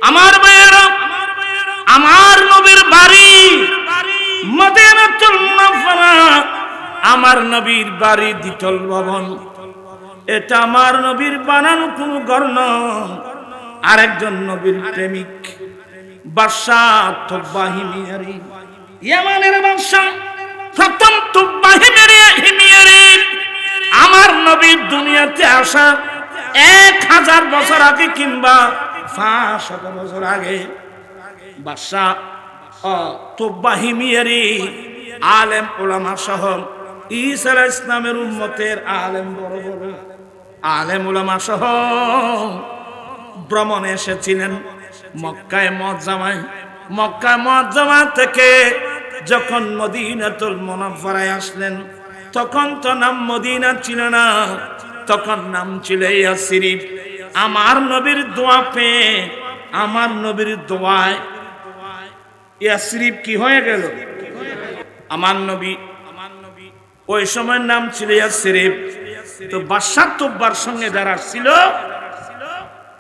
আমার ভাইয়েরা, আমার নবীর বাড়ি মদিনাতুল মুনাফফারা, আমার নবীর বাড়ি দ্বিতল ভবন। এটা আমার নবীর বানানো কোনো ঘর নয়। আরেকজন নবীর প্রেমিক বাদশাহ তুব্বা হিমিয়ারি, ইয়ামানের বাদশাহ প্রথম তুব্বা হিমিয়ারি আমার নবীর দুনিয়াতে আসা 1000 বছর আগে কিংবা 500 বছর আগে বাদশাহ তুব্বা হিমিয়ারি আলেম উলামা সহ ঈসা আলাইহিস সালামের উম্মতের আলেম বড় বড় আলেম উলামা সহ ভ্রমণে এসেছিলেন মক্কায় মুআজ্জামায়। মক্কা মুআজ্জামা থেকে যখন মদিনাতুল মুনাফফারায় আসলেন, তখন তো নাম মদিনা ছিল না, তখন নাম ছিল ইয়াসরিব। আমার নবীর দোয়া পেয়ে, আমার নবীর দোয়ায় ইয়াসরিব কি হয়ে গেল? আমার নবী ওই সময় নাম ছিল ইয়াসরিব। তো বাদশাহ তুব্বার সঙ্গে যারা ছিল,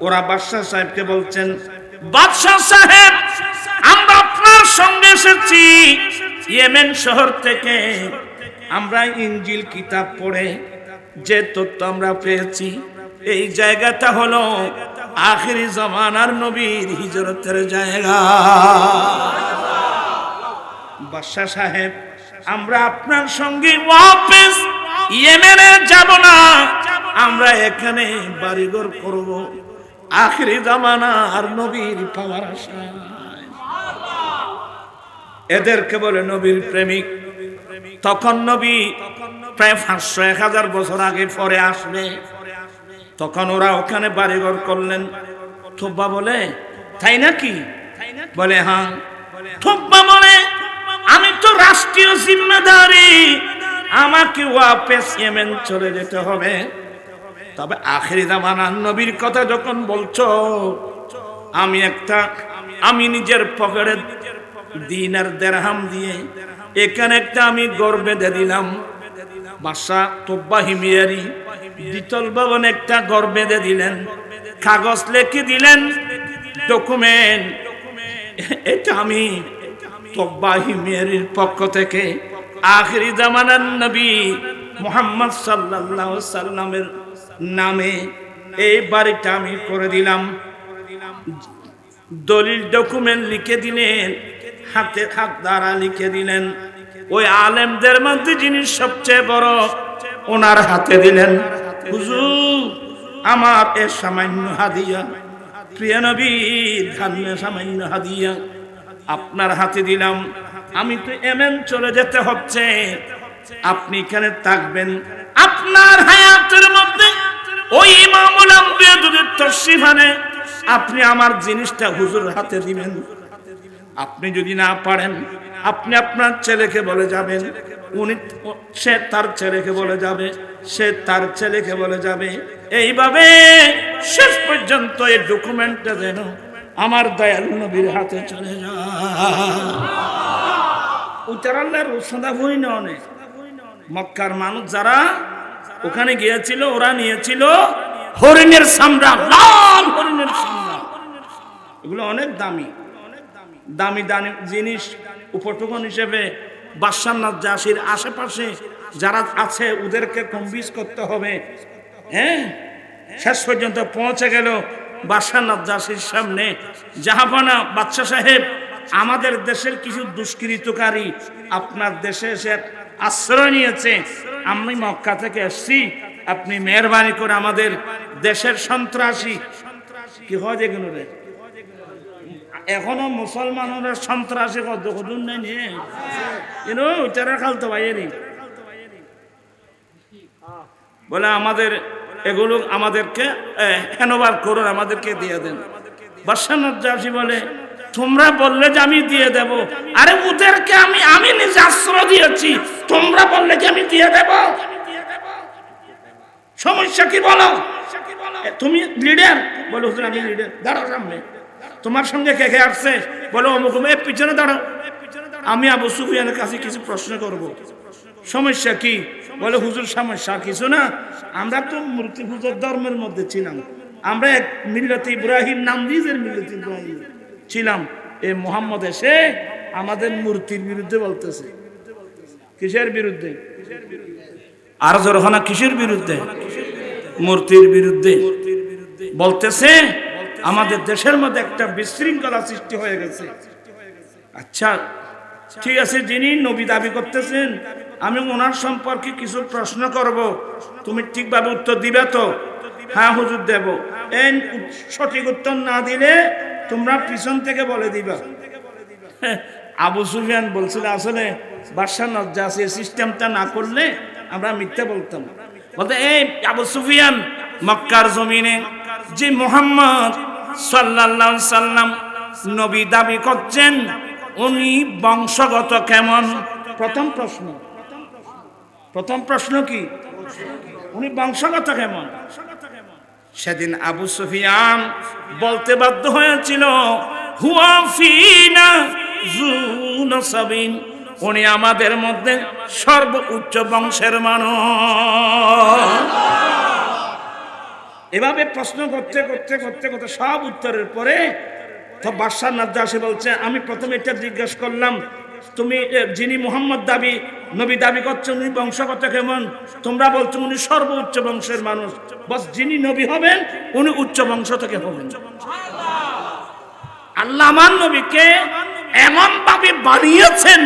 ওরা বাদশাহ সাহেবকে বলছেন, বাদশাহ সাহেব, আমরা আপনার সঙ্গে এসেছি ইয়েমেন শহর থেকে। আমরা ইনজিল কিতাব পড়ে যে তথ্য আমরা পেয়েছি, এই জায়গাটা হলো আখিরি জামানার নবীর হিজরতের জায়গা। বাদশাহ সাহেব, আমরা আপনার সঙ্গে ওয়াপস ইয়েমেনে যাব না, আমরা এখানে বাড়িঘর করব আখিরি জামানার নবীর পাওয়ার আশায়। এদেরকে বলে নবীর প্রেমিক। তখন নবী প্রায় 500-1000 বছর আগে পরে আসবে, তখন ওরা ওখানে বাড়িঘর করলেন। তুব্বা বলে, তাই নাকি? বলে হ্যাঁ। তুব্বা বলে, আমি তো রাষ্ট্রীয় জিম্মেদারি, আমাকে ওয়াপস ইয়েমেন চলে যেতে হবে। তবে আখিরি জামানার নবীর কথা যখন বলছো, আমি নিজের পকেটে দিনার দিরহাম দিয়ে এখানে একটা আমি ঘর বেঁধে দিলাম। বাদশাহ তুব্বা হিমিয়ারি দ্বিতল ভবনে একটা ঘর বেঁধে দিলেন, কাগজ লিখে দিলেন, ডকুমেন্ট। এটা আমি তুব্বা হিমিয়ারির পক্ষ থেকে আখিরি জামানার নবী মুহাম্মদ সাল্লাল্লাহু আলাইহি সাল্লামের নামে এই বাড়িটা আমি করে দিলাম। দলিল ডকুমেন্ট লিখে দিলেন, হাতে হাত দ্বারা লিখে দিলেন। ওই আলেমদের মধ্যে যিনি সবচেয়ে বড়, ওনার হাতে দিলেন। হুজুর, আমার এ সামান্য হাদিয়া, প্রিয় নবীর ধান্য সামান্য হাদিয়া আপনার হাতে দিলাম। আমি তো ইয়েমেন চলে যেতে হচ্ছে, আপনি এখানে থাকবেন। আপনার হায়াতের মধ্যে ওই ইমামুল আম্বিয়া যদি তশরিফ আনে, আপনি আমার জিনিসটা হুজুর হাতে দিবেন। আপনি যদি না পারেন, আপনি আপনার ছেলেকে বলে যাবেন, সে তার ছেলেকে বলে যাবে, সে তার ছেলেকে বলে যাবে। এইভাবে শেষ পর্যন্ত এই ডকুমেন্টটা যেন আমার দয়াল নবীর হাতে চলে যায়। উত্তরাল্লার রোসাদা বই না অনেক মক্কার মানুষ যারা ওখানে গিয়েছিল, ওরা নিয়েছিল হরিণের চামড়া, লাল হরিণের চামড়া। এগুলো অনেক দামি দামি দামি জিনিস। উপটকন হিসেবে বাদশাহ নাজ্জাশীর আশেপাশে যারা আছে ওদেরকে কনভিন্স করতে হবে। হ্যাঁ, শেষ পর্যন্ত পৌঁছে গেল বাদশাহ নাজ্জাশীর সামনে। জাহাপানা বাদশাহ সাহেব, আমাদের দেশের কিছু দুষ্কৃতকারী আপনার দেশে এসে আশ্রয় নিয়েছে, আমি মক্কা থেকে এসছি, আপনি মেহরবানি করে আমাদের দেশের সন্ত্রাসী কি হয় যেগুলো রে, এখনো মুসলমানরা সন্ত্রাসী কত কদুন নাই নিয়ে ওইটারা খালতো ভাইয়েরই বলে আমাদের এগুলো আমাদেরকে হ্যান্ডওভার করুন, আমাদেরকে দিয়ে দেন। বাদশাহ নাজ্জাশী বলে, তোমরা বললে যে আমি দিয়ে দেব, আরে ওদেরকে আমি নিজে আশ্রয় দিয়েছি, তোমরা বললে যে আমি দিয়ে দেব, সমস্যা কি বলো? তুমি লিডার? বলো হুজুর আমি লিডার। দাঁড়াও সামনে। তোমার সঙ্গে কে কে আসছে? বলো অমুক অমুক। পিছনে দাঁড়াও, আমি আবু সুফিয়ানের কাছে কিছু প্রশ্ন করব। সমস্যা কি? বলে হুজুর সমস্যা কিছু না, আমরা তো মূর্তি পূজার ধর্মের মধ্যে ছিলাম, আমরা এক মিল্লাতে ইব্রাহিম নাম নিজের মিল্লাতে ইব্রাহিম ছিলাম, এই মোহাম্মদ এসে আমাদের মূর্তির বিরুদ্ধে বলতেছে। কিসের বিরুদ্ধে? আর জোরখানা কিসের বিরুদ্ধে? মূর্তির বিরুদ্ধে বলতেছে। আমাদের দেশের মধ্যে একটা বিশৃঙ্খলা সৃষ্টি হয়ে গেছে। আচ্ছা ঠিক আছে, যিনি নবী দাবি করতেছেন আমি ওনার সম্পর্কে কিছু প্রশ্ন করব, তুমি ঠিকভাবে উত্তর দিবে তো? হ্যাঁ হুজুর দেব। এই সঠিক উত্তর না দিলে তোমরা পিছন থেকে বলে দিবা। আবু সুফিয়ান বলছিল আসলে বাদশাহ নজ্জাশী এই সিস্টেমটা না করলে আমরা মিথ্যা বলতাম। বলতে এই আবু সুফিয়ান, মক্কার জমিনে যে মুহাম্মদ সাল্লাল্লাহু আলাইহি সাল্লাম নবী দাবি করছেন উনি বংশগত কেমন? প্রথম প্রশ্ন কি? উনি বংশগত কেমন? সেদিন আবু সুফিয়ান বলতে বাধ্য হয়েছিল হুয়া ফিনা যু নাসাবিন, উনি আমাদের মধ্যে সর্বোচ্চ বংশের মানুষ। এভাবে প্রশ্ন করতে করতে করতে করতে সব উত্তরের পরে তো বাদশাহ নজ্জাশী বলছে আমি প্রথমে এটা জিজ্ঞেস করলাম তুমি যিনি মুহাম্মদ নবী দাবি করছেন উনি বংশগত কেমন? তোমরা বলছো উনি সর্বোচ্চ বংশের মানুষ। বস যিনি নবী হবেন উনি উচ্চ বংশ থেকে হবেন। আল্লাহ আমার নবীকে এমন ভাবে বানিয়েছেন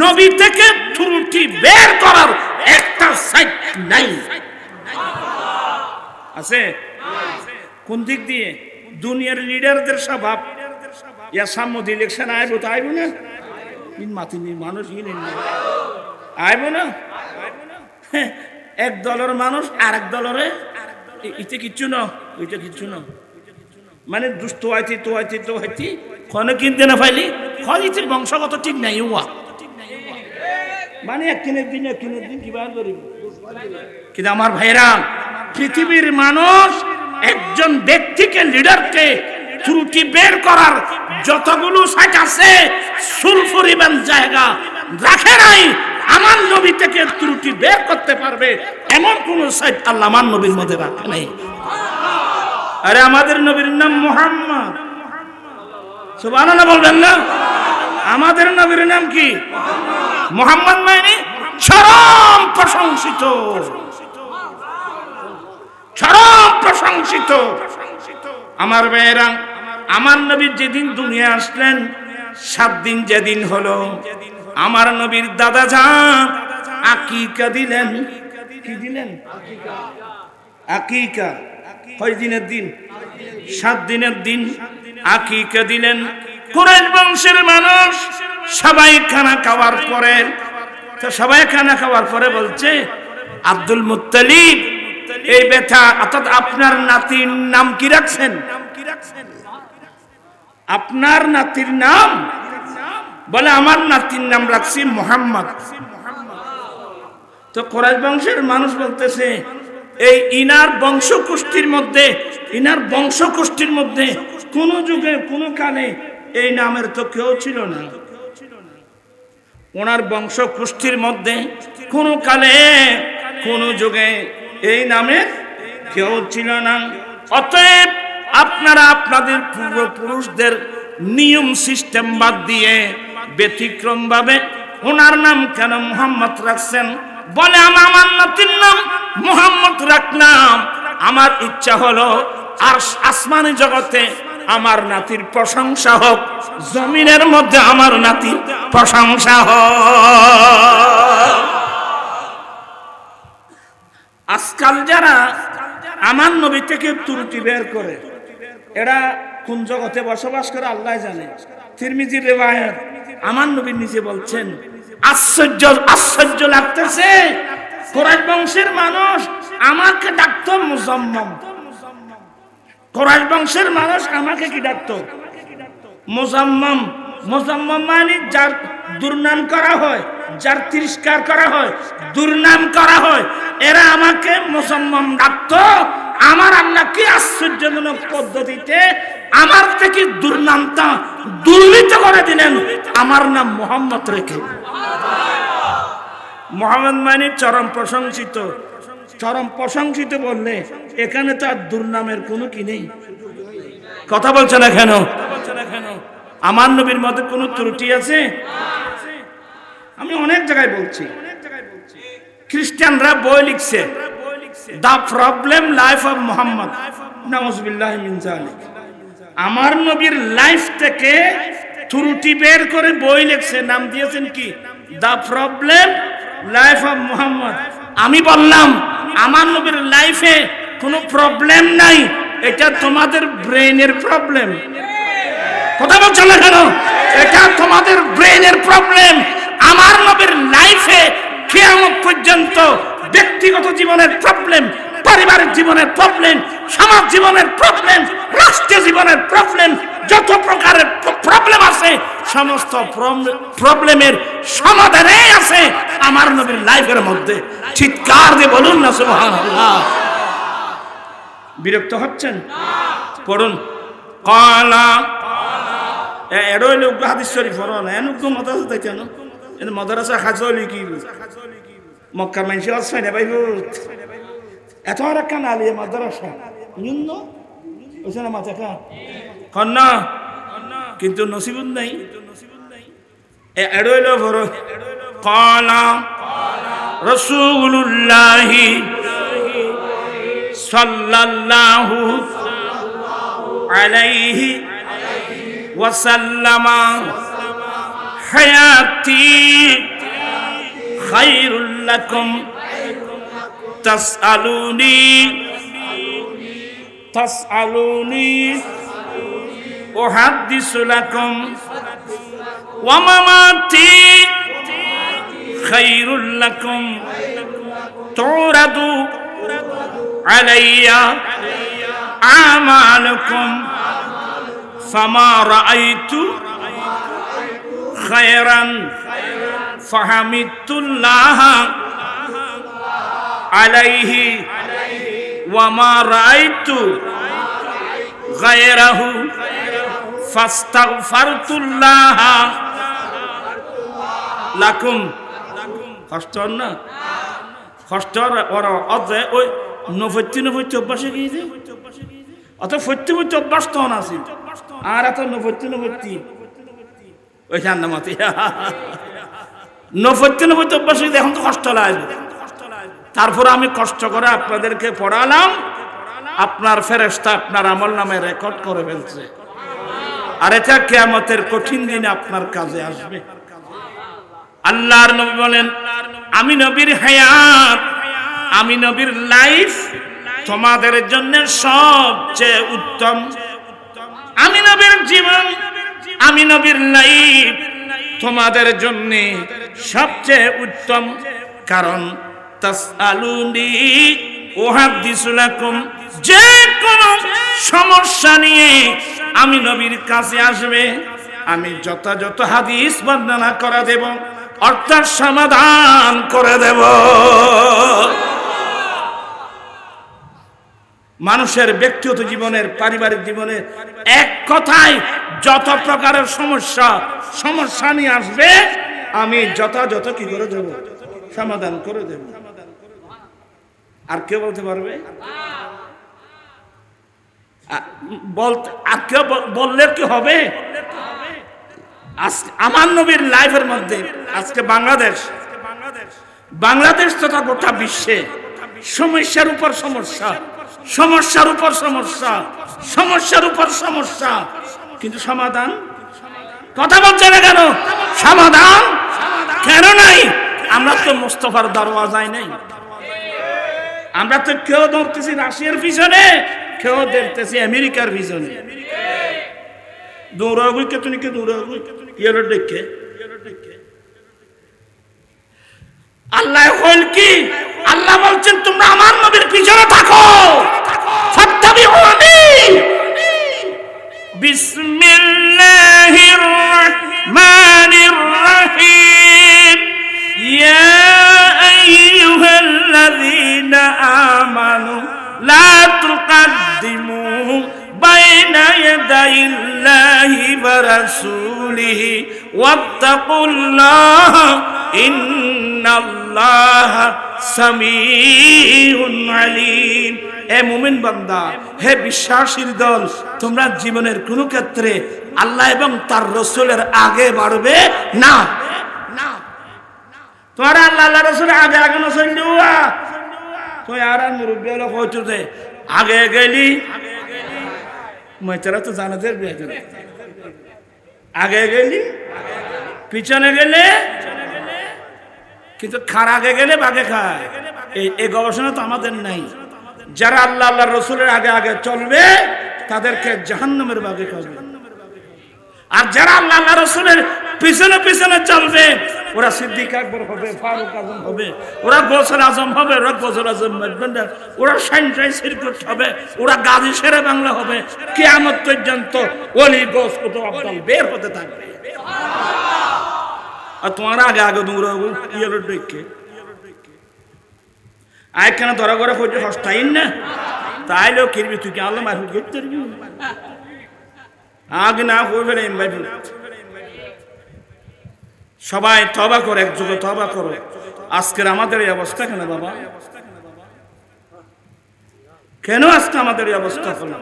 নবী থেকে ত্রুটি বের করার একটা সাইট নাই। আছে? কোন দিক দিয়ে? দুনিয়ার লিডারদের স্বভাব ইয়া সামনে ইলেকশন আইব তো আইব না, মাতিনি মানুষ আইব না, এক দলের মানুষ আর এক দলের ইতে কিচ্ছু না ওইটা কিচ্ছু না, মানে দুষ্ট হইতে তো হইতে তো হইতে কোনো কিনতে না পাইলি হইতে বংশগত ঠিক নাই উয়া, মানে একদিনের দিন কিবা করিব। কিন্তু আমার ভাইরা পৃথিবীর মানুষ একজন ব্যক্তিকে লিডারকে ত্রুটি বের করার যতগুলো সাইট আছে সুলফুরিবান জায়গা রাখে নাই আমার নবী থেকে ত্রুটি বের করতে পারবে এমন কোন সাইট আল্লাহ আমার নবীর মধ্যে রাখে নাই। আরে আমাদের নবীর নাম মুহাম্মদ, সুবহানাল্লাহ বলবেন না? আমাদের নবীর নাম কি? মুহাম্মদ, মানে চরম প্রশংসিত, চরম প্রশংসিত। আমার ভাইয়েরা, আমার নবী যেদিন দুনিয়া আসলেন 7 দিন যেদিন হলো আমার নবীর দাদা যান আকিকা দিলেন। কি দিলেন? আকিকা। কয় দিনের দিন? 7 দিনের দিন আকিকা দিলেন। কুরাইশ বংশের মানুষ সবাই খানা খাওয়ার পরে বলছে আব্দুল মুত্তালিব এই ব্যথা, অর্থাৎ আপনার নাতির নাম কি রাখছেন? আপনার নাতির নাম? বলে আমার নাতির নাম রাখছি মুহাম্মদ। তো কুরাইশ বংশের মানুষ বলতেছে এই ইনার বংশগোষ্ঠীর মধ্যে কোন যুগে কোন কালে এই নামের তো কেউ ছিল না। ওনার বংশগোষ্ঠীর মধ্যে কোন কালে কোন যুগে এই নামের কেউ ছিল না। অতএব আপনারা আপনাদের পূর্বপুরুষদের নিয়ম সিস্টেম বাদ দিয়ে ব্যতিক্রম ভাবে ওনার নাম কেন মুহাম্মদ রাখছেন? বলে আমার নাতির নাম মুহাম্মদ রাখলাম, আমার ইচ্ছা হলো আর আসমানি জগতে আমার নাতির প্রশংসা হোক, জমিনের মধ্যে আমার নাতির প্রশংসা হোক। আজকাল যারা আমার নবী থেকে ত্রুটি বের করে এরা কোন জগতে বসবাস করে আল্লাহ জানে। তিরমিজির রিওয়ায়াত, আমার নবী নিজে বলছেন আশ্চর্য লাগতেছে কুরাইশ বংশের মানুষ আমাকে ডাকতো মুজাম্মাম। কুরাইশ বংশের মানুষ আমাকে কি ডাকতো? মুজাম্মাম। মুজাম্মাম মানে যার দুর্নাম করা হয়, যার তিরস্কার করা হয়, দুর্নাম করা হয়, এরা আমাকে মুজাম্মাম ডাকতো। আমার আল্লাহ কি আশ্চর্যজনক পদ্ধতিতে আমার থেকে দুর্নামটা দুর্নীত করে দিলেন আমার নাম মুহাম্মদ রেখে। মুহাম্মদ মানে চরম প্রশংসিত। চরম প্রশংসিত বললে এখানে তো আর দুর্নামের কোনো কি নেই। কথা বলছে না কেন? আমার নবীর মধ্যে কোনো ত্রুটি আছে? আমি অনেক জায়গায় বলছি, খ্রিস্টানরা বই লিখছে the problem life of Muhammad, নাউজুবিল্লাহি মিন যালিক। আমার নবীর লাইফ থেকে ত্রুটি বের করে বই লিখছে, নাম দিয়েছেন কি? The problem life of Muhammad. আমি বললাম আমার নবীর লাইফে কোনো প্রবলেম নাই, এটা তোমাদের ব্রেনের প্রবলেম। কথা বলছো না কেন? এটা তোমাদের ব্রেনের প্রবলেম। আমার নবীর লাইফে কিয়ামত পর্যন্ত ব্যক্তিগত জীবনের প্রবলেম, পারিবারিক জীবনের প্রবলেম, সমাজ জীবনের প্রবলেম, রাষ্ট্রীয় জীবনের প্রবলেম, যত প্রকারের প্রবলেম আছে সমস্ত প্রবলেমের সমাধানই আছে আমার নবীর লাইফের মধ্যে। চিৎকার দিয়ে বলুন না সুবহানাল্লাহ। বিরক্ত হচ্ছেন? পড়ুন কালা এরই লোক হাদিস শরীফ পড়ুন। এনুক মাদ্রাসা তাইতেন, এর মাদ্রাসা খাজলি কি মক্কার মানুষ আছে না ভাই? এত আর কান আলিয়া মাদ্রাসা নিন্ন ওইখানে মাথা খা কন্যা, কিন্তু নসিবুন নাই। এরই লোক বড় কালা রাসূলুল্লাহি সাল্লাল্লাহু আলাইহি ওয়াসাল্লাম হায়াতি খায়রুল লাকুম তাসআলুনি উহাদ্দিসু লাকুম ওয়া মামাতি খায়রুল লাকুম তুরাদু আলাইয়া আমালুকুম ফামা রাআইতু খায়রান ফাহামিদুল্লাহ আলাইহি ওয়া মা রাআইতু গায়রাহু ফাস্তাগফারতুল্লাহ লাকুম। কষ্ট না? কষ্ট ওরা অজে ওই নফতি অভ্যাসে গিয়েছে, অত ফত্যি অভ্যাস তো আছে আর এত নফতি ওই চান্দামাতি নফতি অভ্যাস এখন তো কষ্ট লাগবে। তারপরে আমি কষ্ট করে আপনাদেরকে পড়ালাম, আপনার ফেরেশতা আপনার আমল নামে রেকর্ড করে ফেলছে, আর এটা কিয়ামতের কঠিন দিনে আপনার কাজে আসবে। আল্লাহর নবী বলেন আমি নবীর হায়াত, আমি নবীর লাইফ তোমাদের জন্য সবচেয়ে উত্তম। আমি নবীর জীবন, আমি নবীর লাইফ তোমাদের জন্য সবচেয়ে উত্তম। কারণ তাসআলুনি উহাদ্দিসু লাকুম, যে কোন সমস্যা নিয়ে আমি নবীর কাছে আসবে আমি যথাযথ হাদিস বর্ণনা করে দেব, অর্থাৎ সমাধান করে দেব। মানুষের ব্যক্তিগত জীবনের, পারিবারিক জীবনের এক কথায় যত প্রকারের সমস্যা নিয়ে আসবে আমি যথাযথ কি করে দেব? সমাধান করে দেব। আর কে বলতে পারবে? আর কেউ বললে কি হবে? আমার নবীর লাইফের মধ্যে আজকে বাংলাদেশ তথা গোটা বিশ্বে সমস্যার উপর সমস্যা, সমস্যার উপর সমস্যা, সমস্যার উপর সমস্যা, কিন্তু সমাধান কথা বলছে না কেন? সমাধান কেন নাই? আমরা তো মুস্তাফার দরওয়াজায় নাই। আমরা তো কেউ ধরতেছি রাশিয়ার পিছনে, কেউ দেখতেছি আমেরিকার পিছনে। দৌড়াবি কে তুমি, কে দৌড়াবি ইয়েলো ডেকে। আল্লাহ কইল কি? আল্লাহ বলছেন তোমরা আমার নবীর পিছনে থাকো, ফাত্তাবিউনি। বিসমিল্লাহির রাহমানির রাহিম। ইয়া আইয়ুহাল্লাযীনা আমানু লা তুকাদ্দিমু বাইনা ইয়াদাইল্লাহি ওয়া রাসূলিহি ওয়াত্তাকুল্লাহ ইন্নাল্লাহা সামিউন আলীম। হে মুমিন বান্দা, হে বিশ্বাসীর দল, তোমরা জীবনের কোনো ক্ষেত্রে আল্লাহ এবং তার রাসূলের আগে বাড়বে না। তোমরা আল্লাহ রাসূলের আগে আগে না চললিওয়া তো আর মুরব্বী হলো কইছো যে আগে গেলি মাইতারা তো জানাদের বিয়ে করে, আগে গেলি পিছনে গেলে, কিন্তু খার আগে গেলে বাগে খায়। এই গবেষণা তো আমাদের নাই। যারা আল্লাহ আল্লাহর রাসূলের আগে আগে চলবে তাদেরকে জাহান্নামের বাগে খাবে, আর যারা আল্লাহ আল্লাহর রাসূলের পিছনে পিছনে চলবে ওরা সিদ্দিক আকবর হবে, ফারুক আজম হবে, ওরা গৌসুল আজম হবে, ওরা গৌসুল আজম মেজবান্ডার, ওরা শাইনশাই সিরকুট হবে, ওরা গাজী শেরে বাংলা হবে। কিয়ামত পর্যন্ত ওলি গৌস কুতুব আব্দাল বের হতে থাকবে। আর তোমার আগে আগে দৌড়া ইয়েলো ডেকে আয় কেন ধরা করে হইতে হস্তাইন না তাইলেও কিনবি তুই কি আল্লাহ মাহফুজ করতে পারবি আগে না হয়ে ফেলে মাহফুজ। সবাই তওবা করো, একযোগে তওবা করো। আজকের আমাদের এই অবস্থা কেন বাবা? কেন আজকে আমাদের এই অবস্থা কেন?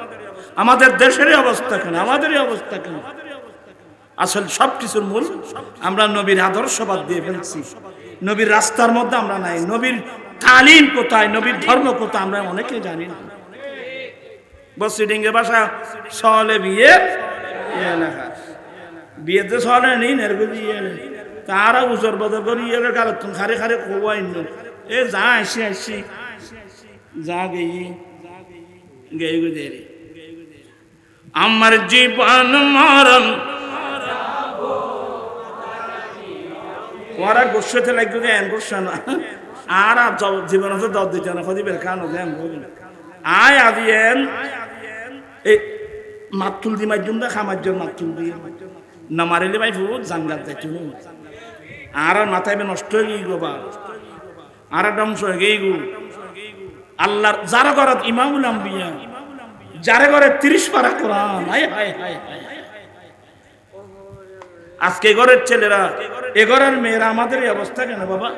আমাদের দেশের অবস্থা কেন? আমাদের এই অবস্থা কেন? আসল সবকিছুর মূল আমরা নবীর আদর্শ বাদ দিয়ে ফেলছি। নবীর রাস্তার মধ্যে আমরা নাই। নবীর তালিম কোথায়, নবীর ধর্ম কোথায় আমরা অনেকেই জানি না। বসিডিঙ্গে বাসা সলে বিয়ে লেখা, বিয়েতে সলে নেই নেরগুলি তারা উজর বদর করি এলে গাল খারে খারে কোয়াই এ যা আসি আসি যা গেই গেই দে রে আমার জীবন মরণ ওরা গোসতে লাগবে জ্ঞান গোসা না আর জীবন হতে দর দিতে না খদিবের কানো জ্ঞান বলি আয় আদিয়েন এই মাতুল দি মাইজুম দা খামাজ্জর মাতুল দি না মারিলে ভাই ফুট জাঙ্গাত যাইতো আর মাথায় নষ্ট হয়ে গিয়ে গোবা আর ধ্বংস হয়ে গিয়ে গু আল্লাহর যারা ঘর ইমামুল আম্বিয়া, যারা ঘরে 30 পারা কোরআন। হায় হায় হায় হায়, আজকে ঘরের ছেলেরা এ ঘরের মেয়েরা আমাদের এই অবস্থা কেন বাবা?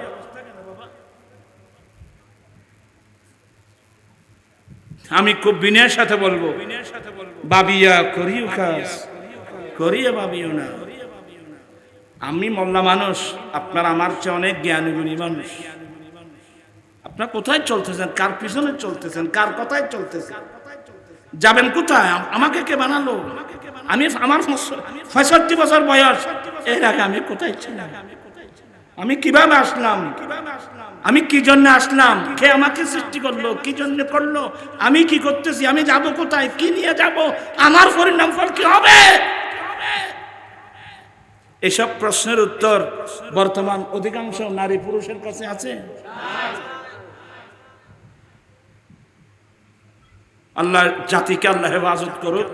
আমি খুব বিনয়ের সাথে বলবো, বাবিয়া করিও কাজ করিয়া বাবিও না। আমি মোল্লা মানুষ, আপনার আমার চেয়ে অনেক জ্ঞানী গুণী মানুষ। আপনার কোথায় চলতেছেন? কার পিছনে চলতেছেন? কার কথায় চলতেছেন? যাবেন কোথায়? আমাকে কে বানালো? আমি আমার 65 বছর বয়স, এর আগে আমি কোথায় ছিলাম? আমি কিভাবে আসলাম? আমি কি জন্য আসলাম? কে আমাকে সৃষ্টি করলো? কি জন্য করলো? আমি কি করতেছি? আমি যাব কোথায়? কি নিয়ে যাব? আমার পরিণাম ফল কি হবে? এসব প্রশ্নের উত্তর বর্তমান অধিকাংশ নারী পুরুষের কাছে আছে। আল্লাহ জাতিকে আল্লাহ হেফাজত করুক।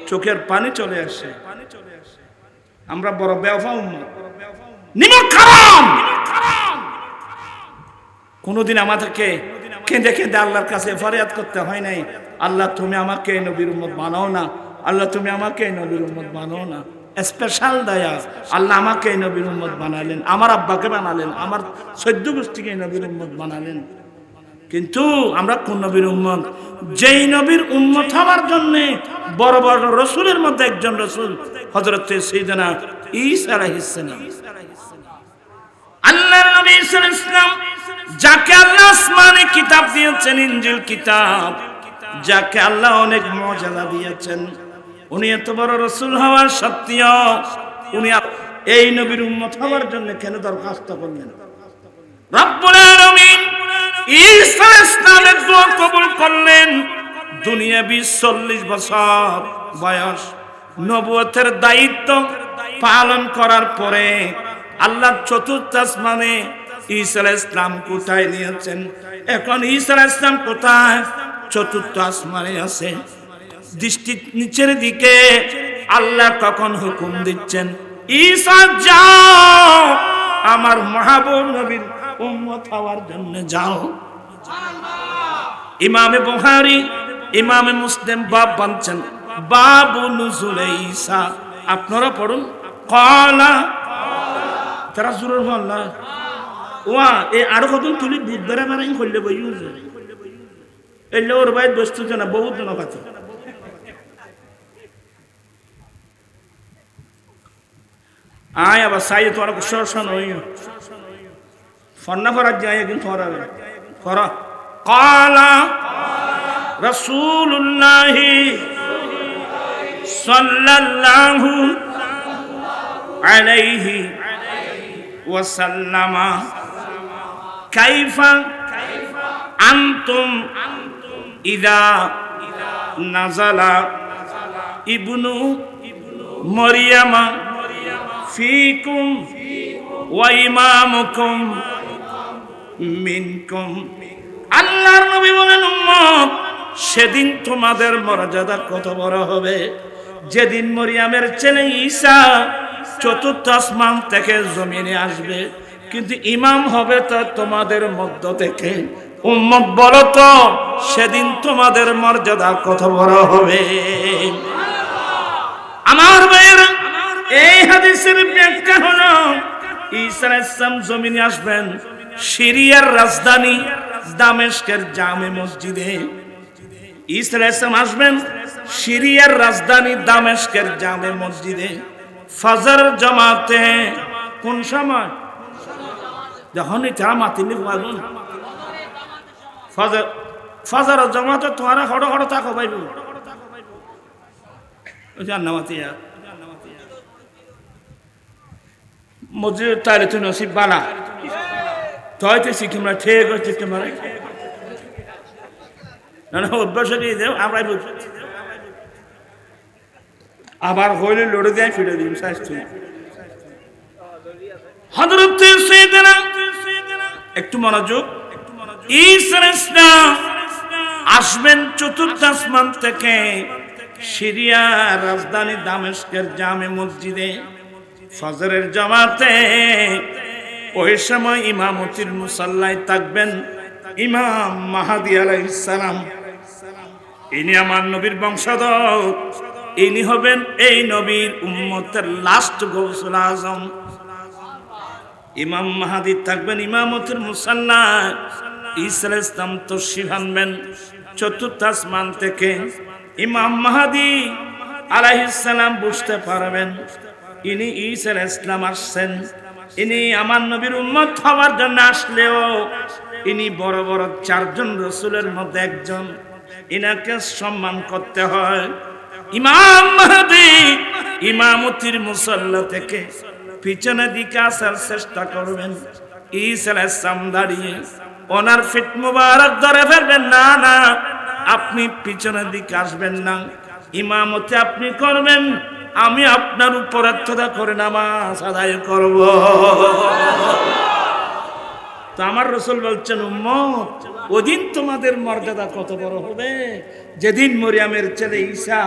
চোখের পানি চলে আসে। আমরা বড় বেওফা উম্মত, নিমক হারাম। কোনদিন আমাদেরকে কেঁদে কেঁদে আল্লাহর কাছে ফরিয়াদ করতে হয় নাই, আল্লাহ তুমি আমাকে নবীর উম্মত বানাও না, আল্লাহ তুমি আমাকে নবীর উম্মত বানাও না। স্পেশাল দয়া, আল্লাহ আমাকে নবীর উম্মত বানালেন, আমার আব্বাকে বানালেন, আমার 14 গোষ্ঠীকে নবীর উম্মত বানালেন। কিন্তু আমরা কোন নবীর উম্মত? যেই নবীর উম্মত হওয়ার জন্য বড় বড় রসুলের মধ্যে একজন রসুল হযরত সাইয়েদনা ঈসা আলাইহিস সালাম, আল্লাহর নবী সাল্লাল্লাহু আলাইহি ওয়াসাল্লাম, যাকে আল্লাহ আসমানে কিতাব দিয়েছেন, ইনজিল কিতাব, যাকে আল্লাহ অনেক মুজিজা দিয়েছেন, উনি এত বড় রসুল হওয়ার সত্ত্বেও উনি এই নবীর উম্মত হওয়ার জন্য কেন দরখাস্ত করলেন? রব্বুল আলামিন ঈসা আলাইহিস সালামের দোয়া কবুল করলেন। দুনিয়া 40 বছর বয়স নবুয়তের দায়িত্ব পালন করার পরে আল্লাহ চতুর্থ আসমানে ঈসা আলাইহিস সালাম কোথায় নিয়েছেন? এখন ঈসা আলাইহিস সালাম কোথায়? চতুর্থ আসমানে আছে। দৃষ্টি নিচের দিকে আল্লাহ তখন হুকুম দিচ্ছেন, ঈসা যাও আমার মাহবুব নবীর উম্মত হওয়ার জন্য যাও। ইমামে বুখারী, ইমামে মুসলিম বাব বানছেন বাবু নুজুলে ঈসা। আপনারা পড়ুন, ক্বালা তারা জোরে বললা ওয়া এই আরো কত তুলি বুদ্ধরে বারাই হইলে বইউ এই লোর বাইর বস্তু না বহুত জন আছে আয় আবার সাই তো অনেক সরসন হই ফন্না ফরাজ যায় কিন্তু ফরাবে ফরা কালা রাসূলুল্লাহ সাল্লাল্লাহু আলাইহি ওয়াসাল্লাম কাইফা আনতুম ইদা নাজালা ইবনু মারইয়ামা ফিকুম ওয়া ইমামুকুম মিনকুম আল্লাহর নবী বলেন উম্মত সেদিন তোমাদের মর্যাদা কত বড় হবে যেদিন মরিয়মের ছেলে ঈসা চতুর্থ আসমান থেকে জমিনে আসবে কিন্তু ইমাম হবে তো তোমাদের মধ্য থেকে উম্মত বলো তো সেদিন তোমাদের মর্যাদা কত বড় হবে আমার ভাইয়েরা এই হাদিসের ব্যাখ্যা হলো ঈসা আলাইহিস সালাম জমিনে আসবেন সিরিয়ার রাজধানী দামেস্কের জামে মসজিদে ঈসা আলাইহিস সালাম আসবেন সিরিয়ার রাজধানী দামেস্কের জামে মসজিদে ফজর জামাতে কোন সময় যখনই তা মাতিনি বলুন ফজর ফজর জামাতে তোরা হড় হড় থাকো ভাইবু জান্নামাতিয়া মসজিদ তাইলে তুই নসিব বানা তয়তে শিখিমরা ঠিক হচ্ছে তোমার না অভ্যাস দিয়ে দেও আমরা আবার হইলে লড়ে দেয় ফিরে দিন স্বাস্থ্য হযরত সাইয়েদনা একটু মনোযোগ ঈসা আলাইহিস সালাম আসবেন চতুর্থ আসমান থেকে সিরিয়ার রাজধানী দামেস্কের জামে মসজিদে ফজরের জামাতে ওই সময় ইমামতির মুসাল্লায় থাকবেন ইমাম মাহদী আলাইহিস সালাম ইনি আমার নবীর বংশধর ইনি হবেন এই নবীর উম্মতের লাস্ট গৌসুল আজম ইমাম মাহদী থাকবেন ইমামতির মুসাল্লায় ঈসা আলাইহিস সালাম তশরীফ আনবেন চতুর্থ আসমান থেকে ইমাম মাহদী আলাইহিস সালাম বুঝতে পারবেন ইনি ঈসা আলাইহিস সালাম আসছেন ইনি আমার নবীর উম্মত হওয়ার জন্য আসলেও ইনি বড় বড় চারজন রাসূলের মধ্যে একজন ইনাকে সম্মান করতে হয় ইমাম মাহদী ইমামতির মুসাল্লা থেকে পিছনের দিকে আসার চেষ্টা করবেন ঈসা আলাইহিস সালাম দাঁড়িয়ে ওনার ফিট মুবারক ধরে ফেলবেন না না আপনি পিছনের দিকে আসবেন না ইমামতি আপনি করবেন আমি আপনার উপর আত্মদা করে নামাজ আদায় করব তো আমার রাসূল বলছেন উম্মত ওদিন তোমাদের মর্যাদা কত বড় হবে যেদিন মরিয়মের ছেলে ঈসা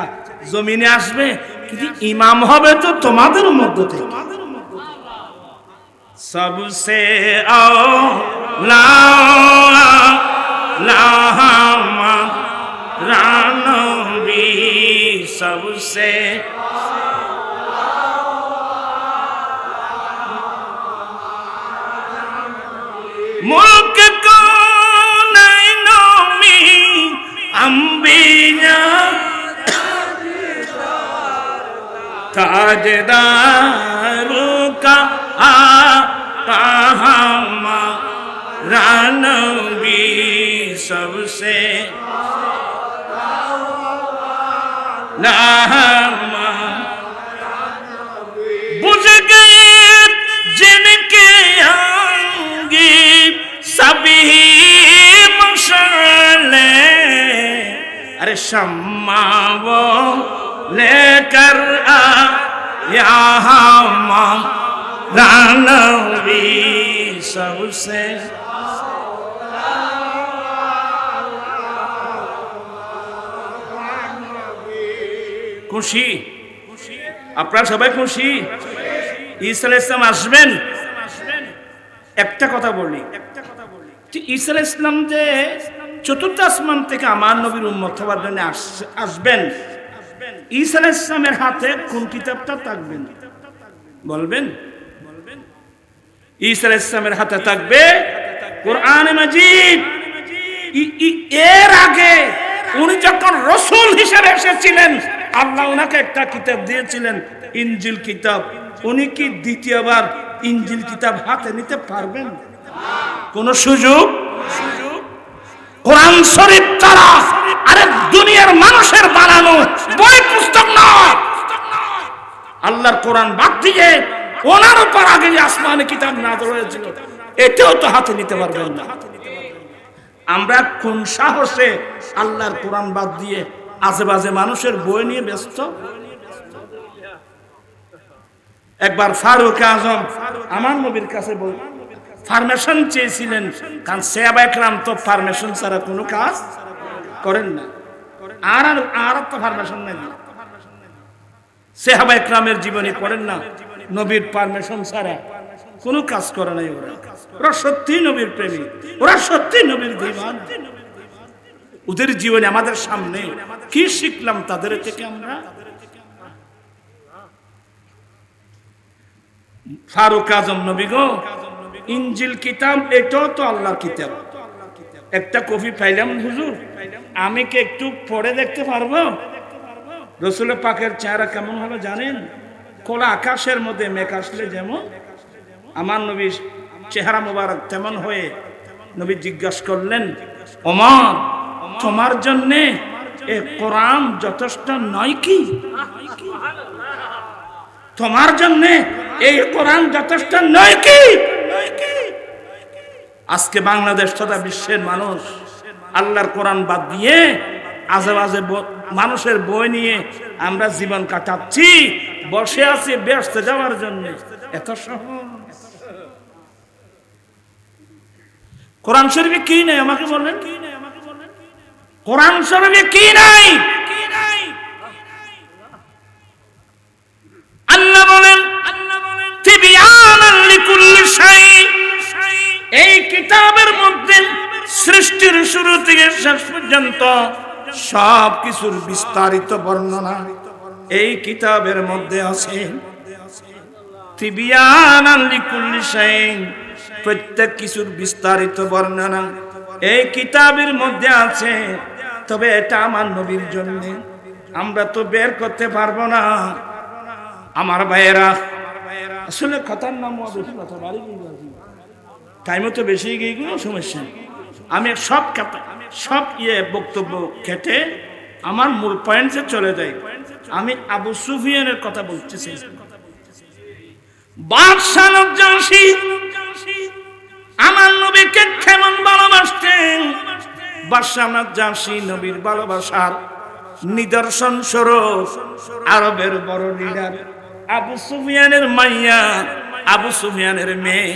জমিনে আসবে কিন্তু ইমাম হবে তো তোমাদের মধ্য থেকে सबसे औला रानबी सबसे मुल्क को नैनों में अंबिया ताजदारों का रानबी सबसे बुझ गए जिनके आएंगे सभी मशाले अरे शम्मा वो लेकर आ यहाँ रानबी सबसे খুশি আপনারা সবাই খুশি ঈসা আলাইহিস সালাম আসবেন একটা কথা বলি ঈসা আলাইহিস সালাম যে চতুর্থ আসমান থেকে আমার নবীর উম্মত হওয়ার জন্য আসবেন ঈসা আলাইহিস সালামের হাতে কোন কিতাবটা থাকবেন বলবেন ঈসা আলাইহিস সালামের হাতে থাকবে কোরআন মাজিদ এর আগে উনি যখন রাসূল হিসেবে এসেছিলেন আল্লাহ ওনাকে একটা কিতাব দিয়েছিলেন, ইনজিল কিতাব। উনি কি দ্বিতীয়বার ইনজিল কিতাব হাতে নিতে পারবেন? কোন সুযোগ? কোরআন শরীফ তারা আরে দুনিয়ার মানুষের বানানো বই পুস্তক নয়। আল্লাহর কোরআন বাদ দিয়ে ওনার উপর আগে যে আসমানি কিতাব নাযিল হয়েছিল এটাও তো হাতে নিতে পারবেন না। আমরা কোন সাহসে আল্লাহর কোরআন বাদ দিয়ে আজেবাজে মানুষের বই নিয়ে ব্যস্ত? একবার ফারুক আজম আমার নবীর কাছে পারমিশন চেয়েছিলেন, কারণ সাহাবা একরাম তো পারমিশন ছাড়া কোনো কাজ করেন না। আর তো পারমিশন নেই, সাহাবা একরামের জীবনী পড়েন না, নবীর পারমিশন ছাড়া কোনো কাজ করে নাই। ওরা সত্যি নবীর প্রেমী, ওরা সত্যি নবীর দিওয়ানা। ওদের জীবনে আমাদের সামনে কি শিখলাম তাদের থেকে আমরা? ফারুক আজম নবী গো, ইনজিল কিতাব এটাও তো আল্লাহর কিতাব। একটা কপি পাইলাম হুজুর, আমি কি একটু পড়ে দেখতে পারবো? রাসূল পাকের চেহারা কেমন হবে জানেন? খোলা আকাশের মধ্যে মেঘ আসলে যেমন আমার নবীর চেহারা মোবারক তেমন হয়ে নবী জিজ্ঞাসা করলেন, ওমর তোমার জন্য এ কোরআন যথেষ্ট নয় কি? তোমার জন্য এই কোরআন যথেষ্ট নয় কি? আজকে বাংলাদেশ তথা বিশ্বের মানুষ আল্লাহর কোরআন বাদ দিয়ে আজেবাজে মানুষের বই নিয়ে আমরা জীবন কাটাচ্ছি, বসে আছি ব্যস্ত যাওয়ার জন্য। এত সহজ? কোরআন শরীফে কি নাই আমাকে বললেন? কোরআন শরীফে কি নাই? আল্লাহ বলেন তিবিয়ানান লিকুল্লি শাই, এই কিতাবের মধ্যে সৃষ্টির শুরু থেকে শেষ পর্যন্ত সব কিছুর বিস্তারিত বর্ণনা এই কিতাবের মধ্যে আছে। তিবিয়ানান লিকুল্লি শাই, প্রত্যেক কিছুর বিস্তারিত বর্ণনা এই কিতাবের মধ্যে আছে। তবে এটা আমার নবীর জন্য, আমরা তো বের করতে পারবো না। আমার ভাইয়েরা, আসলে কথার নাম বেশি কথা বাড়ি টাইমও তো বেশি গিয়ে কোনো সমস্যা। আমি সব বক্তব্য কেটে আমার মূল পয়েন্টে চলে যাই। আমি আবু সুফিয়ানের কথা বলতেছি। বাদশাহ নজ্জাশী আমার নবীকে কেমন ভালোবাসতেন। বাদশাহ নজ্জাশী নবীর ভালোবাসার নিদর্শন স্বরূপ আরবের বড় লিডার আবু সুফিয়ানের মাইয়া, আবু সুফিয়ানের মেয়ে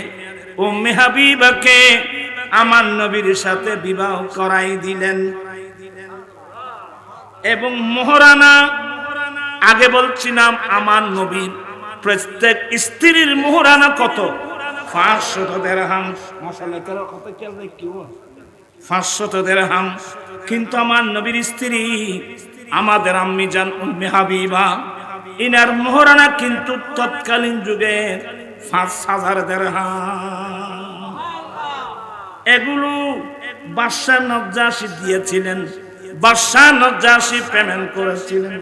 উম্মে হাবিবাকে আমার নবীর সাথে বিবাহ করাই দিলেন। এবং মোহরানা, আগে বলছিলাম আমার নবীর প্রত্যেক স্ত্রীর মোহরানা কত? 500 দিরহাম। মাশাআল্লাহ, কত কি 500 দিরহাম। কিন্তু আমার নবীর স্ত্রী আমাদের আম্মি জান উম্মে হাবিবা, ইনার মোহরানা কিন্তু তৎকালীন যুগে 5000 দিরহাম। এগুলো বাদশাহ নজ্জাশী দিয়েছিলেন, বাদশাহ নজ্জাশী পেমেন্ট করেছিলেন।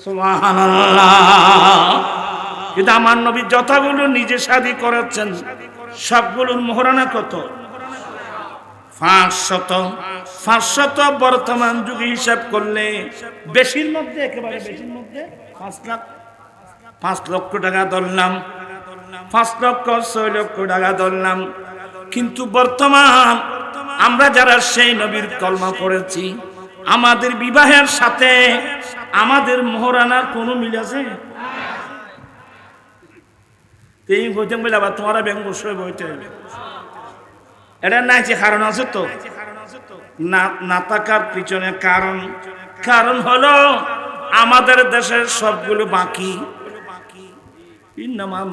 সুবহানাল্লাহ। কিন্তু আমার নবী যতগুলো নিজে শাদী করেছেন সবগুলোর মোহরানা কত? 500। বর্তমান যুগে হিসাব করলে বেশির মধ্যে, একেবারে বেশির মধ্যে 5 লক্ষ টাকা ধরলাম, 5 লক্ষ 6 লক্ষ টাকা ধরলাম। কিন্তু বর্তমান আমরা যারা সেই নবীর কলমা পড়েছি, আমাদের বিবাহের সাথে আমাদের মোহরানার কোনো মিল আছে? এই বইতে বলে আবার তোমারা ব্যাংক বসে বইতে এটা নাই যে কারণ আছে তো না থাকার পিছনে কারণ হলো আমাদের দেশের সবগুলো বাকি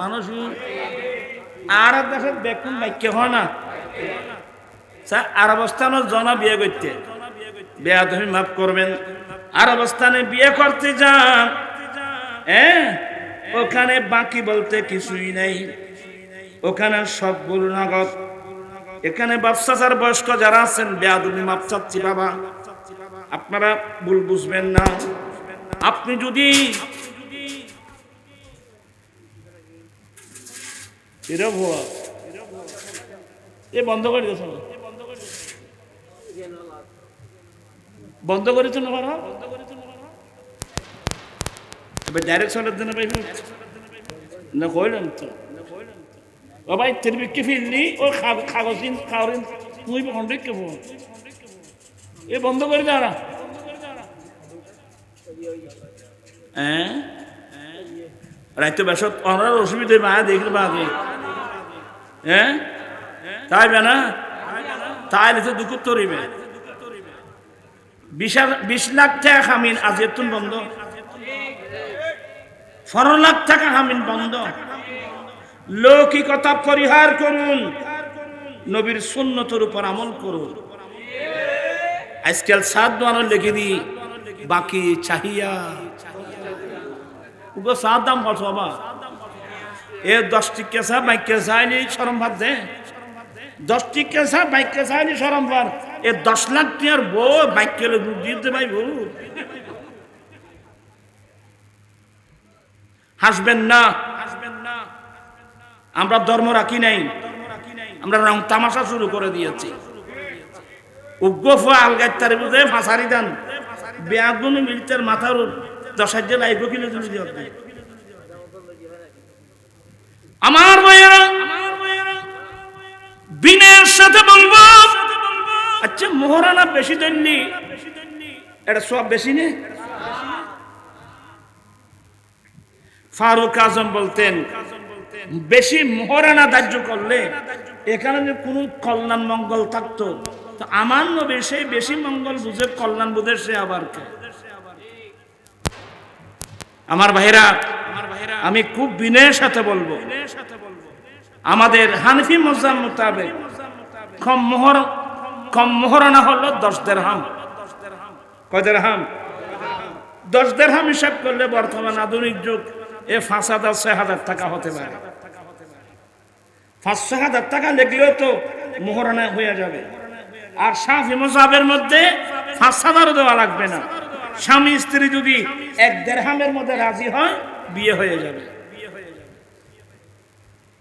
মানুষ। আর দেশে দেখুন বাক্য হয় না, আর অবস্থানও জনা বিয়ে করতে, বিয়া তুমি মাফ করবেন, আর অবস্থানে বিয়ে করতে যান, ওখানে বাকি বলতে কিছুই নেই, ওখানে সবগুলো নগদ। এখানে বাপসাচার বয়স্ক যারা আছেন বেয়াদবি মাপ চাচ্ছি বাবা, আপনারা ভুল বুঝবেন না। আপনি যদি বন্ধ করে দিয়েছ, বন্ধ করেছেন ডাইরেকশনের জন্য না কইলেন তো ভাই তিরবিকে ফিরলি ও কাগজিন খাওয়ারিন তুই ঘন্টে কে এ বন্ধ করে দাও না। হ্যাঁ রাইতো বেশত অনার অসুবিধা মা দেখলে বাগে, হ্যাঁ তাই না, তাইলে তো দুঃখ তরিবে 20 লাখ টাকা খামিন আজ এতুন বন্ধ, 15 লাখ টাকা খামিন বন্ধ। লৌকিকতা পরিহার করুন, নবীর সুন্নতের উপর আমল করুন। আজকাল সাত দোয়ানো লিখে দি বাকি চাহিয়া সাত দাম কত বাবা, এ 10 টিকা চা বাইকে চাইনি সরম ভাত দে, 10 টিকা চা বাইকে চাইনি সরম ভাত, এ 10 লাখ টিয়ার বউ বাইকে দিতে ভাই বউ হাসবেন না। আমরা ধর্ম রাখি নাই, আমরা রং তামাশা শুরু করে দিয়েছি। উগ্র আলগাইতার বুঝে ফাঁসারি দান বেআগুন মিলিটার মাথার 10,000 লাইব কিলো তুমি দিও। আমার ভাইয়েরা বিনের সাথে বলবো, আচ্ছা মোহরানা বেশি দেননি, এটা সব বেশি নেই। ফারুক আজম বলতেন বেশি মোহরানা ধার্য করলে এখানে যে কোন কল্যাণ মঙ্গল থাকতো, তো আমার নবী সেই বেশি মঙ্গল বুঝে কল্যাণ বুঝে সে আবার কে। আমার ভাইরা আমি খুব বিনয়ের সাথে বলবো, আমাদের হানফি মযহাব মোতাবেক কম মোহরানা হলো 10 দিরহাম। কয় দিরহাম? 10 দিরহাম হিসাব করলে বর্তমান আধুনিক যুগ এ 5,000-6,000 টাকা হতে পারে। 5,000-6,000 টাকা লেগলেও তো মোহরানা হয়ে যাবে। আর শাফি মযহাবের মধ্যে 5,000 দেওয়া লাগবে না, স্বামী স্ত্রী যদি 1 দিরহামের মধ্যে রাজি হয় বিয়ে হয়ে যাবে।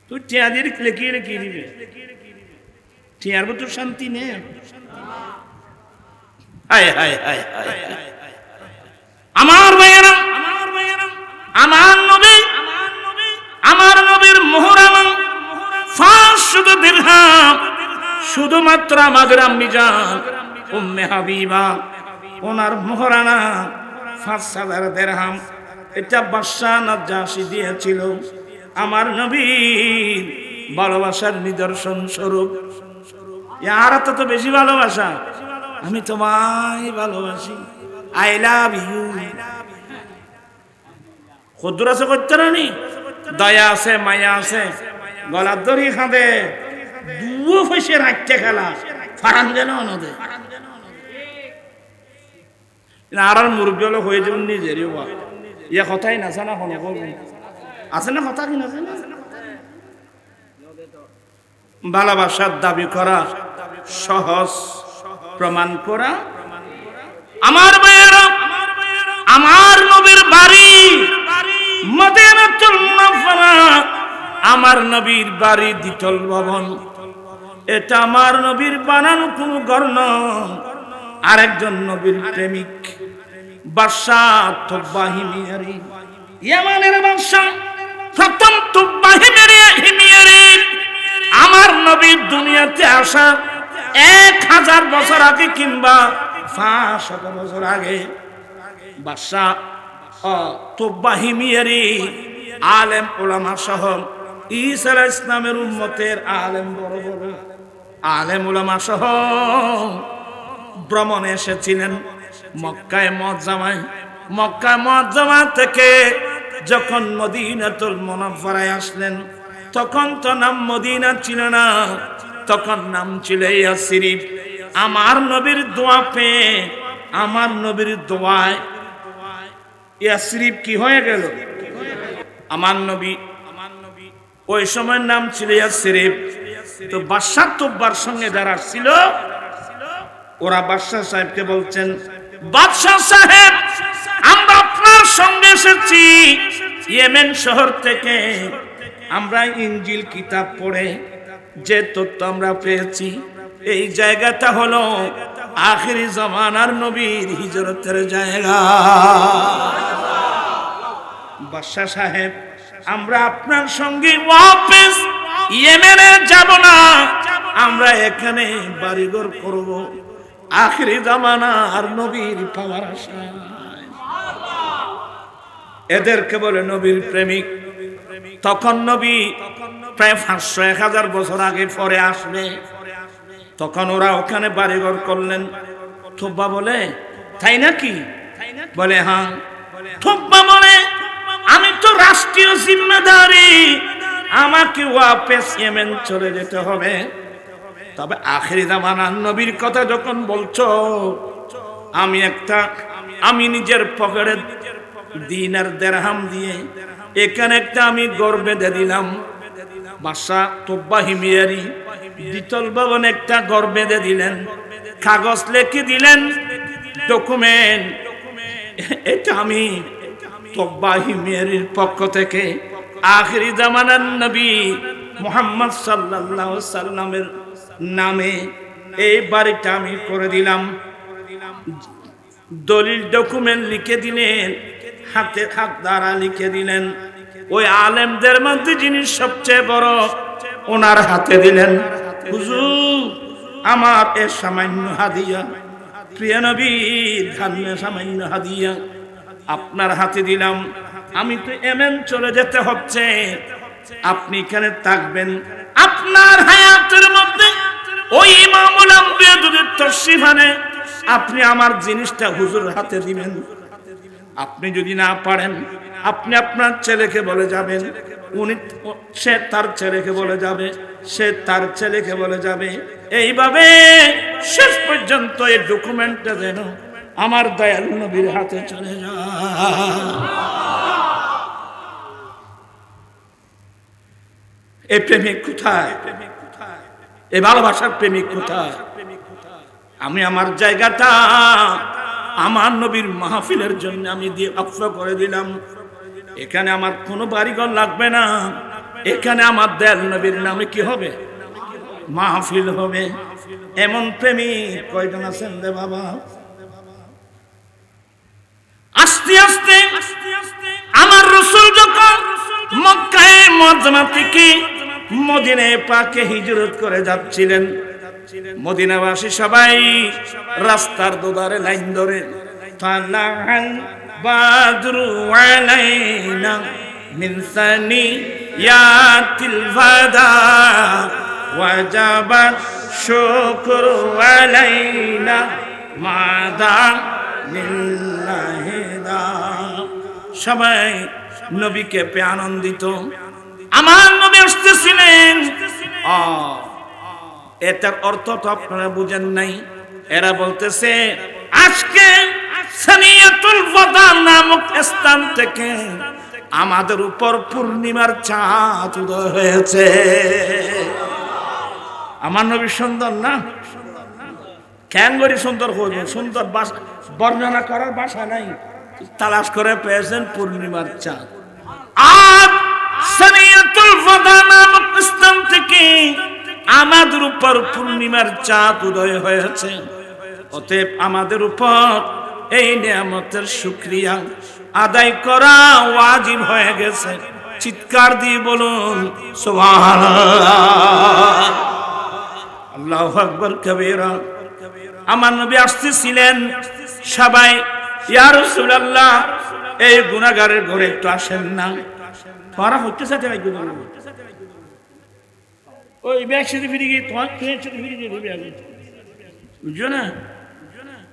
তুই টিয়াদের লেখিয়ে কি দিবে, টিয়ার তো শান্তি নেই। আমার ভাইয়েরা আমার নবীর মোহরানা 500 দিরহাম। শুধুমাত্র আমাদের আম্মি জান উম্মে হাবিবা ওনার মোহরানা 5,000 দিরহাম। এটা বাদশা নাজাশি দিয়েছিল আমার নবীর ভালোবাসার নিদর্শন স্বরূপ। আর তো বেশি ভালোবাসা, আমি তোমায় ভালোবাসি, আই লাভ ইউ। ক্ষুদ্র আছে করতে রানি, দয়া আছে মায়া আছে, গলার দড়ি খাঁদে দুও ফেসে রাখতে খেলা ফারান যেন নদে আর মুরব্বী হলো হয়ে যাবেন নিজেরই ইয়ে কথাই না না হলো আছে না কথা কি না। ভালোবাসার দাবি করা সহজ, প্রমাণ করা। আমার ভাইয়েরা আমার নবীর বাড়ি মদিনাতুল মুনাওয়ারা, আমার নবীর বাড়ি দ্বিতল ভবন। এটা আমার নবীর বানানো কোনো ঘর নয়, আরেকজন নবীর প্রেমিক বাদশা তুব্বা হিমিয়ারি, ইয়ামানের বাদশা প্রথম তুব্বা হিমিয়ারি আমার নবীর দুনিয়াতে আসা 1000 বছর আগে কিংবা 500 বছর আগে বাদশা তুব্বা হিমিয়ারি আলেম উলামা সহ ঈসা আলাইহিস সালামের উম্মতের আলেম বড় বড় আলেম উলামা সহ ভ্রমণে এসেছিলেন মক্কায় মুআজ্জামা থেকে যখন মদিনাতুল মুনাওয়ারায় আসলেন, তখন তো নাম মদিনা ছিল না, তখন নাম ছিল ইয়াসরিব। আমার নবীর দোয়া পেয়ে, আমার নবীর দোয়ায় ইয়াসরিব কি হয়ে গেল? আমার নবী ওই সময় নাম ছিল ইয়াসরিব। তো বাদশাহ তোব্বার সঙ্গে যারা ছিল ওরা বাদশাহ সাহেবকে বলছেন, বাদশাহ সাহেব, আমরা আপনার সঙ্গে এসেছি ইয়েমেন শহর থেকে। আমরা ইনজিল কিতাব পড়ে যে তথ্য আমরা পেয়েছি, এই জায়গাটা হলো আখিরি জামানার নবীর হিজরতের জায়গা। বাদশাহ সাহেব, আমরা আপনার সঙ্গে ওয়াপস ইয়েমেনে যাব না, আমরা এখানে বাড়িঘর করব আখিরি জামানার নবীর পাওয়ার আশায়। এদেরকে বলে নবীর প্রেমিক। তখন নবী প্রায় 500-1000 বছর আগে পরে আসবে। তখন ওরা ওখানে বাড়িঘর করলেন। থুব্বা বলে, তাই নাকি? বলে হ্যাঁ। থুব্বা বলে, আমি তো রাষ্ট্রীয় জিম্মেদারি, আমাকে ওয়াপস ইয়েমেন চলে যেতে হবে। তবে আখিরি জামানার নবীর কথা যখন বলছো, আমি নিজের পকেটে দিনার দিরহাম দিয়ে এখানে একটা আমি ঘর বেঁধে দিলাম। বাদশাহ তোব্বা হিমিয়ারি দ্বিতল ভবনে একটা ঘর বেঁধে দিলেন, কাগজ লিখে দিলেন, ডকুমেন্ট। এটা আমি তোব্বা হিমিয়ারির পক্ষ থেকে আখিরি জামানার নবী মুহাম্মদ সাল্লাল্লাহু আলাইহি সাল্লামের নামে এই বাড়িটা আমি করে দিলাম। দলিল ডকুমেন্ট লিখে দিলেন, হাতে হাত দ্বারা লিখে দিলেন। ওই আলেমদের মধ্যে যিনি সবচেয়ে বড়, ওনার হাতে দিলেন। হুজুর, আমার এ সামান্য হাদিয়া, প্রিয় নবীর ধান্য সামান্য হাদিয়া আপনার হাতে দিলাম। আমি তো ইয়েমেন চলে যেতে হচ্ছে, আপনি এখানে থাকবেন। আপনার হায়াতের মধ্যে ওই ইমামুল আম্বিয়া যদি তশরিফ আনে, আপনি আমার জিনিসটা হুজুর হাতে দিবেন। আপনি যদি না পারেন, আপনি আপনার ছেলেকে বলে যাবেন, সে তার ছেলেকে বলে যাবে, সে তার ছেলেকে বলে যাবে। এইভাবে শেষ পর্যন্ত এই ডকুমেন্টটা যেন আমার দয়াল নবীর হাতে চলে যায়। এই প্রেমিক কোথায়? এই ভালোবাসার প্রেমিক কোথায়? আমি আমার জায়গাটা আমার নবীর মাহফিলের জন্য আমি দিয়ে অক্ষ করে দিলাম। এখানে আমার কোনো বাড়িঘর লাগবে না, এখানে আমার দয়াল নবীর নামে কি হবে? মাহফিল হবে। এমন প্রেমিক কয়জন আছেন রে বাবা? আস্তে আস্তে আমার রাসূল যখন মক্কায় মুআজ্জামা থেকে মদিনায় পাকে হিজরত করে যাচ্ছিলেন, মদিনাবাসী সবাই রাস্তার দুধারে লাইন ধরে, তালাল বাদরু আলাইনা মিন সানিয়াতিল ফাদা ওয়াজাবা শুকরু আলাইনা মাদা লিল্লাহি দা। সবাই নবীকে পেয়ে আনন্দিত। আমার নবী আসতেছিলেন। এটার অর্থ তো আপনারা বুঝেন নাই। এরা বলতেছে আজকে সানিয়াতুল ফাদা নামক স্থান থেকে আমাদের উপর পূর্ণিমার চাঁদ উদয় হয়েছে। আমার নবী সুন্দর না? কেন করে সুন্দর হইল? সুন্দর বর্ণনা করার ভাষা নাই, তালাশ করে পেয়েছেন পূর্ণিমার চাঁদ। আর সানিয়াতুল ফাদা নামক স্থান থেকে আমাদের উপর পূর্ণিমার চাঁদ উদয় হয়েছে। অতএব আমাদের উপর এই নিয়ামতের শুকরিয়া আদায় করা ওয়াজিব হয়ে গেছে। চিৎকার দিয়ে বলুন সুবহানাল্লাহ, আল্লাহু আকবার কবীরা। আমার নবী আসতেছিলেন, সবাই ইয়া রাসূলুল্লাহ এই গুনাহগারের ঘরে একটু আসেন না। তারা হচ্ছে সাথে ওই ব্যাগ সাথে ফিরে গিয়ে তোমার সাথে ফিরে গিয়ে বুঝছো না?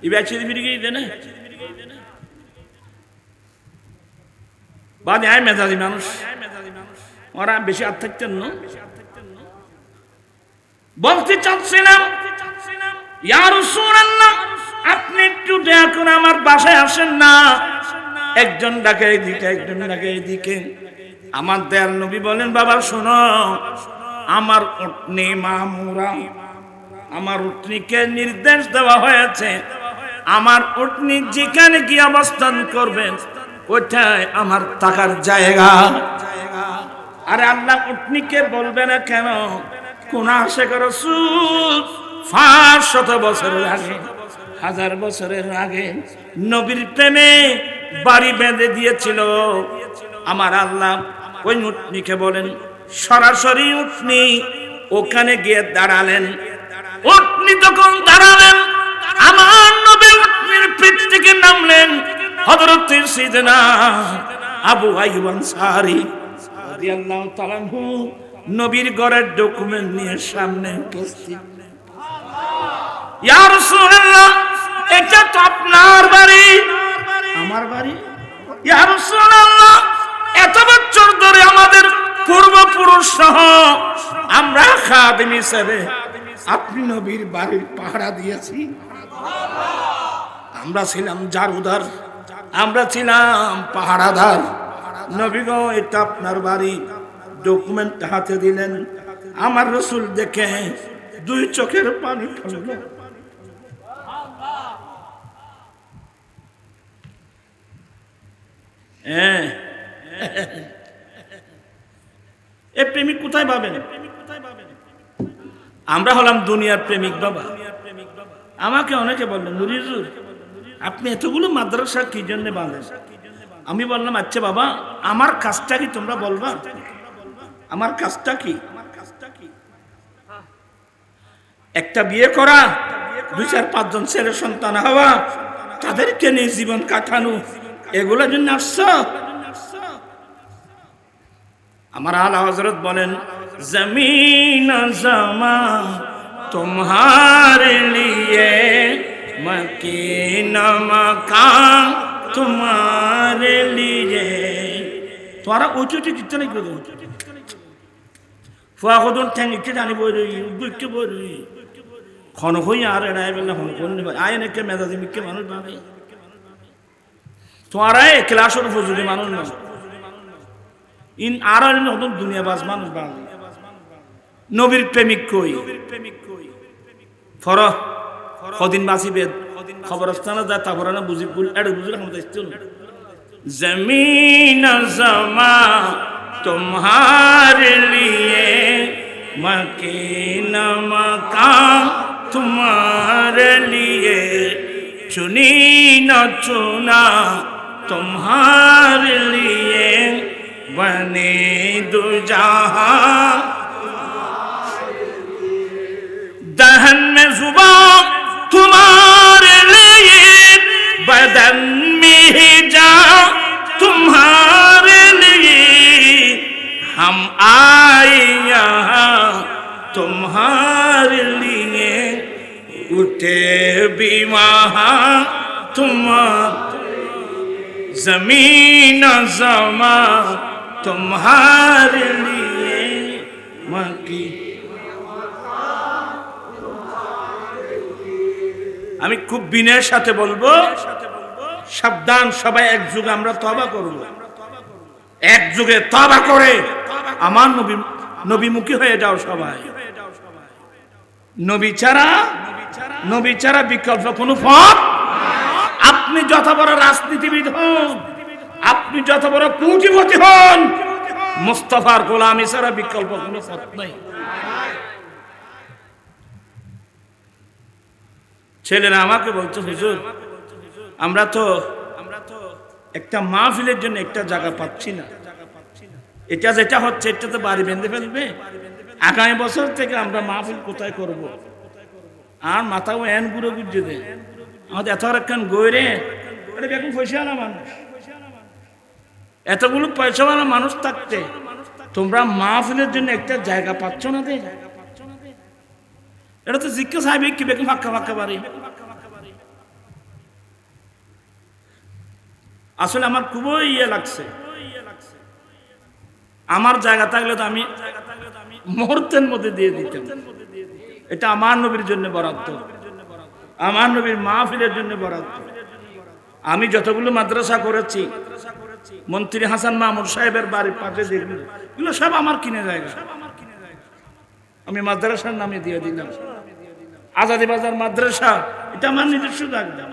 এই ব্যাগ সাথে ফিরে গিয়ে দেয় না। বাদে আয় মেধাবী মানুষ, ওরা বেশি আর থাকতেন না। বলতে চাচ্ছিলাম ইয়া রাসূলুল্লাহ আপনি একটু দয়া করে আমার বাসায় আসেন না। একজন ডাকে এদিকে, একজন ডাকে এদিকে। আমার দয়াল নবী বলেন বাবা শোনো, আমার উটনি মামুরা, আমার উটনিকে নির্দেশ দেওয়া হয়েছে আমার উটনি যেখানে গিয়ে অবস্থান করবেন ওইটাই আমার থাকার জায়গা। আরে আল্লাহ উটনিকে বলবে না কেন? কোন আশিক রাসূল 500 বছরের আগে, 1000 বছরের আগে নবীর প্রেমে বাড়ি বেঁধে দিয়েছিল আমার আল্লাহ। ওই উটনিকে বলেন সরাসরি উটনি ওখানে গিয়ে দাঁড়ালেন। উটনি তখন দাঁড়ালেন, আমার নবী উটনির পিঠ থেকে নামলেন। হযরত সাইয়েদনা আবু আইয়ুব আনসারী রাদিয়াল্লাহু তাআলা আনহু নবীর ঘরের ডকুমেন্ট নিয়ে সামনে উপস্থিত। ইয়া রাসূলুল্লাহ, এটা তো আপনার বাড়ি। আমার বাড়ি? ইয়া রাসূলুল্লাহ, এত বছর ধরে আমাদের পূর্বপুরুষ সহ আমরা খাদিম হিসেবে আপনি নবীর বাড়ির পাহারা দিয়েছি। আমরা ছিলাম জারুদার, আমরা ছিলাম পাহারাদার। নবী গো, এটা আপনার বাড়ি। ডকুমেন্ট হাতে দিলেন। আমার রাসূল দেখে 2 চোখের পানি ফেলল। এ প্রেমিক কোথায় পাবেন? আমরা হলাম দুনিয়ার প্রেমিক বাবা। আমাকে অনেকে বললেন, নুরি হুজুর আপনি এতগুলো মাদ্রাসা কি জন্য বাঁধেন? আমি বললাম, আচ্ছা বাবা, আমার কাজটা কি তোমরা বলবা? আমার কাজটা কি? একটা বিয়ে করা, 2-4-5 জন ছেলে সন্তান হওয়া, তাদেরকে নিয়ে জীবন কাটানো, এগুলোর জন্য আসছো? আমার আলা হযরত বলেন, জমিন জমা तुम्हारे लिए, मकीन मकान तुम्हारे लिए। তোরা ওইটি কিচ্ছু নাই করে ফুয়া কদন ঠ্যাং ইচ্ছে জানি বই রই বুঝতে বই রই খন হই আর এড়াই বেলা হন কোন আয় নাকি মেজাজি মিকে মানুষ ভাবে তোরা ক্লাসের উপযোগী মানুষ না। ইন আর নতুন দুনিয়াবাজ মানুষ বাজ। নবীর প্রেমিক কই? ফর কদিন বাঁচিবে খবরস্থানে যায় তারপরে না বুঝি এটা বুঝলে ক্ষমতা ইচ্ছিল। জমিন জমা तुम्हारे लिए, मकीन मकान तुम्हारे लिए, चुनी न चुना तुम्हारे लिए, बने दो जहां। दहन में जुबान तुम्हारे लिए, बदन में ही जान तुम्हारे लिए, हम आए यहाँ तुम्हारे लिए, उठे भी वहाँ तुम्हारे, जमीन जमा तुम्हारे लिए, मकी। আমি খুব বিনয়ের সাথে বলবো, সাবধান সবাই একযোগে আমরা তওবা করব। একযোগে তওবা করে আমার নবীমুখী হয়ে যাও সবাই। নবী ছাড়া বিকল্প কোনো পথ। আপনি যত বড় রাজনীতিবিদ হন, আপনি যত বড় পুঁজিপতি হন, মুস্তাফার গোলামি ছাড়া বিকল্প কোনো পথ নাই। ছেলেরা আমাকে বলতো, হুজুর আমরা তো একটা মাহফিলের জন্য একটা জায়গা পাচ্ছি না, এটা যেটা হচ্ছে এটা তো বাড়ি বেঁধে ফেলবে, আগামী বছর থেকে আমরা মাহফিল কোথায় করব? আর মাথাও এন গুঁড়ো গুঁজে দেয় আমাদের এত রাখান গইরে। এটা এখন পয়সাওয়ালা মানুষ, এতগুলো পয়সাওয়ালা মানুষ থাকতে তোমরা মাহফিলের জন্য একটা জায়গা পাচ্ছ না দে। এটা তো জিজ্ঞাসা হবে কি বেকম ফাঁকা ফাঁকা বাড়ি। আসলে আমার খুবই লাগছে। আমার জায়গা থাকলে তো আমি মুহূর্তের মধ্যে দিয়ে দিতাম। এটা আমার নবীর জন্য বরাদ্দ, আমার নবীর মাহফিলের জন্য বরাদ্দ। আমি যতগুলো মাদ্রাসা করেছি, মন্ত্রী হাসান মাহমুদ সাহেবের বাড়ির পাশে যেগুলো, এগুলো সব আমার কিনে জায়গা। আমি মাদ্রাসার নামে দিয়ে দিলাম, আজাদি বাজার মাদ্রাসা, এটা আমার নিজস্ব জায়গা,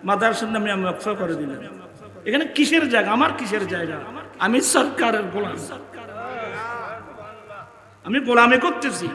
মাদ্রাসার নামে আমি ওয়াকফ করে দিলাম। এখানে কিসের জায়গা? আমার কিসের জায়গা? আমি সরকারের গোলাম, আমি গোলামি করতেছি।